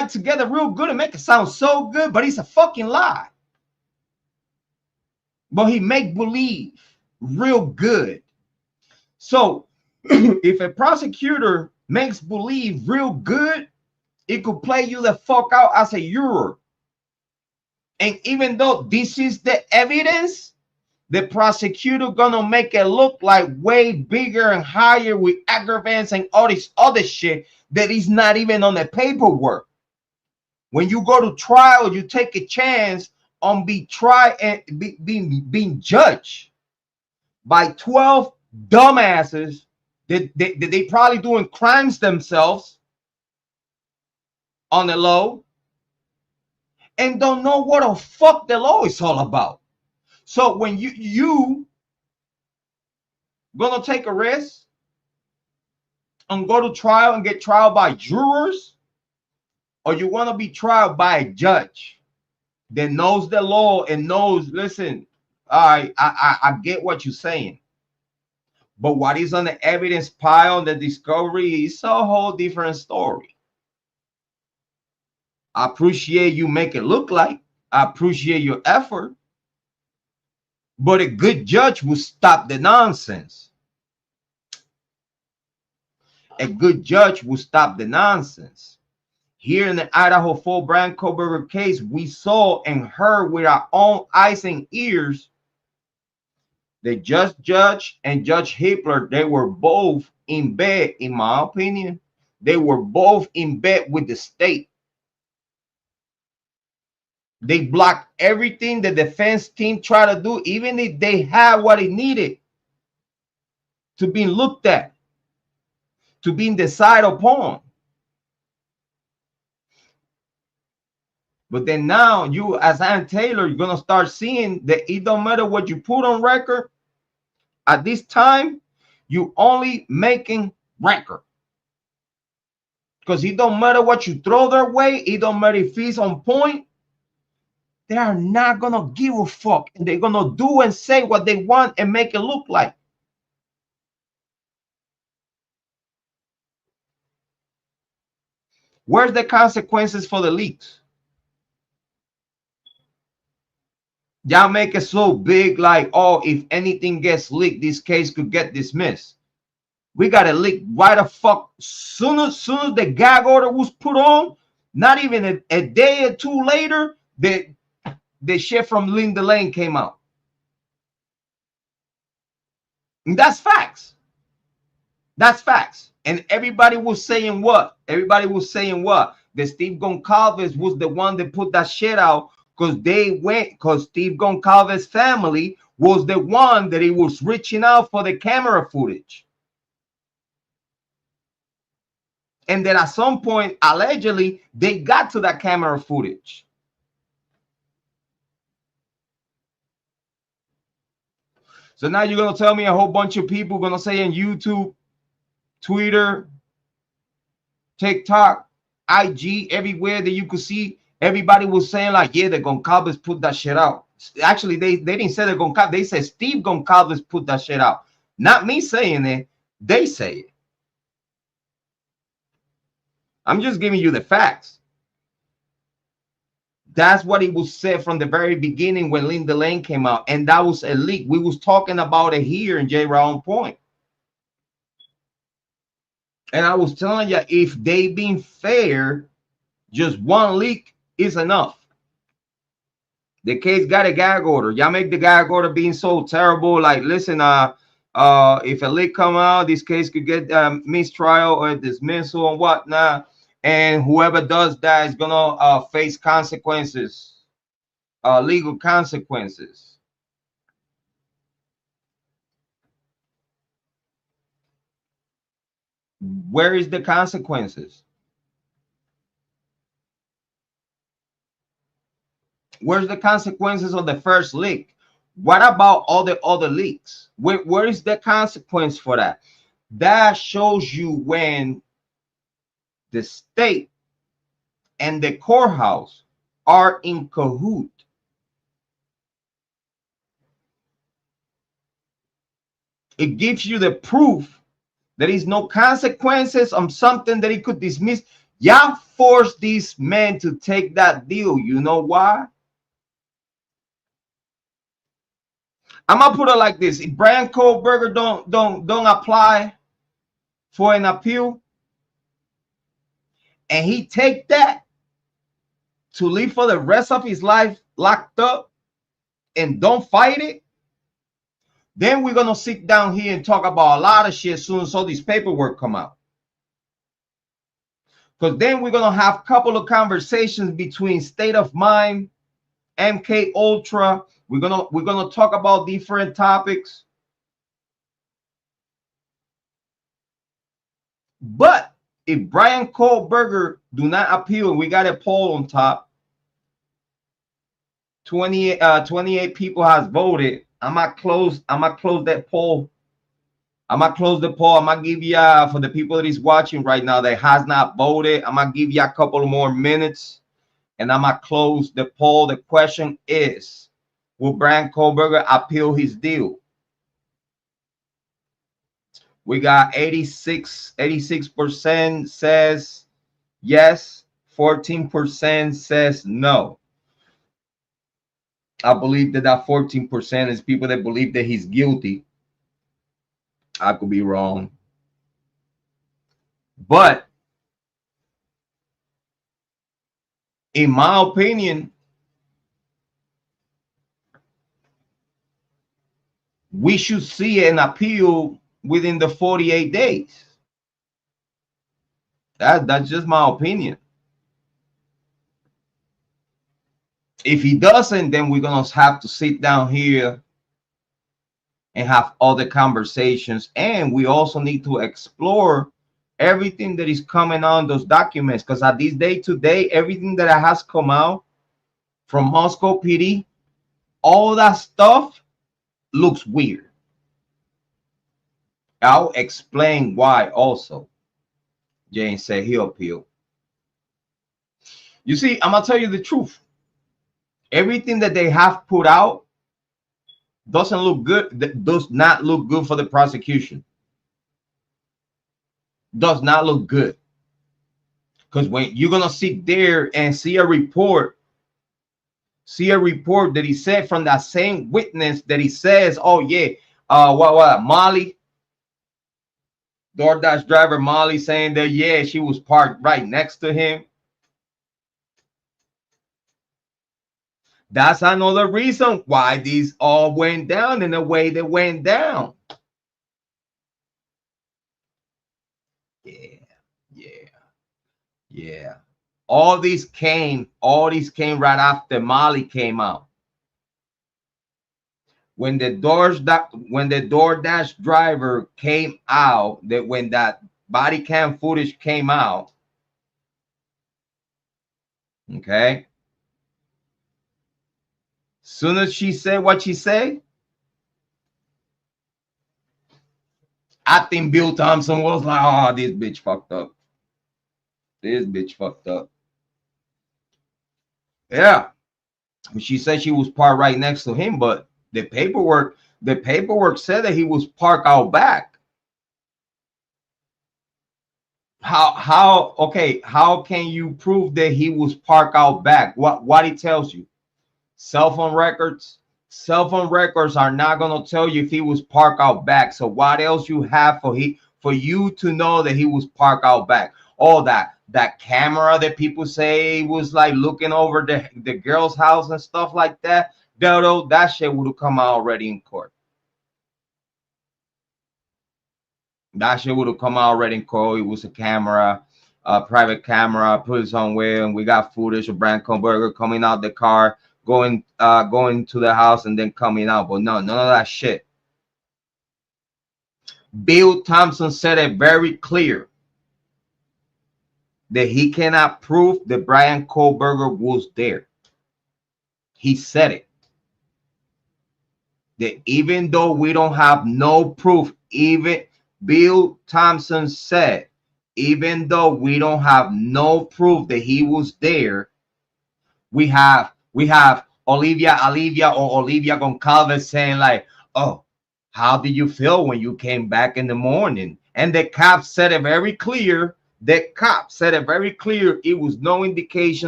it together real good and make it sound so good, but it's a fucking lie. But he make believe real good. So if a prosecutor makes believe real good, it could play you the fuck out as a juror. And even though this is the evidence, the prosecutor gonna make it look like way bigger and higher with aggravants and all this other shit that is not even on the paperwork. When you go to trial, you take a chance on being tried and being judged by 12 dumbasses that they probably doing crimes themselves on the low and don't know what the fuck the law is all about. So when you gonna take a risk and go to trial and get trial by jurors, or you want to be tried by a judge that knows the law and knows, listen, I get what you're saying, but what is on the evidence pile, the discovery, is a whole different story. I appreciate you make it look like, I appreciate your effort, but a good judge will stop the nonsense. A good judge will stop the nonsense. Here in the Idaho 4 Bryan Kohberger case, we saw and heard with our own eyes and ears the judge and Judge Hippler, they were both in bed, in my opinion. They were both in bed with the state. They blocked everything the defense team tried to do, even if they had what it needed to be looked at, to be decided upon. But then now you, as Ann Taylor, you're going to start seeing that it don't matter what you put on record. At this time, you only making record. Because it don't matter what you throw their way. It don't matter if it's on point. They are not going to give a fuck. And they're going to do and say what they want and make it look like. Where's the consequences for the leaks? Y'all make it so big like, oh, if anything gets leaked, this case could get dismissed. We got a leak right the fuck. Soon as the gag order was put on, not even a day or two later, the shit from Linda Lane came out. And that's facts. That's facts. And everybody was saying what? Everybody was saying what? That Steve Goncalves was the one that put that shit out because Steve Goncalves' family was the one that he was reaching out for the camera footage. And then at some point, allegedly, they got to that camera footage. So now you're going to tell me a whole bunch of people going to say on YouTube, Twitter, TikTok, IG, everywhere that you could see, everybody was saying like, yeah, the Goncalves put that shit out. Actually, they didn't say the Goncalves. They said Steve Goncalves put that shit out. Not me saying it. They say it. I'm just giving you the facts. That's what it was said from the very beginning when Linda Lane came out. And that was a leak. We was talking about it here in Jrod on Point. And I was telling you, if they being fair, just one leak is enough. The case got a gag order. Y'all make the gag order being so terrible. Like, listen, if a leak come out, this case could get mistrial or dismissal and whatnot. And whoever does that is gonna face consequences, legal consequences. Where is the consequences? Where's the consequences of the first leak? What about all the other leaks? Where is the consequence for that? That shows you when the state and the courthouse are in cahoot. It gives you the proof there is no consequences on something that he could dismiss. Y'all forced these men to take that deal. You know why? I'm gonna put it like this: if Bryan Kohberger don't apply for an appeal, and he take that to live for the rest of his life locked up and don't fight it, then we're gonna sit down here and talk about a lot of shit as soon as all this paperwork come out. Because then we're gonna have a couple of conversations between State of Mind, MK Ultra. We're gonna talk about different topics. But if Bryan Kohberger do not appeal, we got a poll on top. 28 people has voted. I'm gonna close that poll. I'm gonna close the poll. I'm gonna give you for the people that is watching right now that has not voted, I'm gonna give you a couple of more minutes and I'm gonna close the poll. The question is, will Bryan Kohberger appeal his deal? We got 86% says yes, 14% says no. I believe that 14% is people that believe that he's guilty. I could be wrong. But in my opinion, we should see an appeal within the 48 days. That's just my opinion. If he doesn't, then we're gonna have to sit down here and have other conversations, and we also need to explore everything that is coming on those documents, because at this day today, everything that has come out from Moscow PD, all that stuff looks weird. I'll explain why also. Jane said he'll appeal. You see, I'm gonna tell you the truth. Everything that they have put out doesn't look good. Does not look good for the prosecution. Does not look good. Because when you're gonna sit there and see a report that he said from that same witness that he says, oh yeah, what Molly, DoorDash driver Molly, saying that yeah, she was parked right next to him. That's another reason why these all went down in the way they went down. Yeah. All these came right after Molly came out. When the DoorDash driver came out, when that body cam footage came out, okay. Soon as she said what she said, I think Bill Thompson was like, oh, this bitch fucked up. This bitch fucked up. Yeah. She said she was parked right next to him, but the paperwork said that he was parked out back. How can you prove that he was parked out back? What it tells you? Cell phone records are not going to tell you if he was parked out back. So what else you have for you to know that he was parked out back? All that camera that people say was like looking over the girl's house and stuff like that. That shit would have come out already in court. That shit would have come out already in court. It was a camera, a private camera, put it somewhere, and we got footage of Bryan Kohberger coming out the car, going to the house, and then coming out. But no, none of that shit. Bill Thompson said it very clear that he cannot prove that Bryan Kohberger was there. He said it. That even though we don't have no proof, even Bill Thompson said, even though we don't have no proof that he was there, we have Olivia Goncalves saying like, oh, how did you feel when you came back in the morning? And the cop said it very clear That cop said it very clear. It was no indication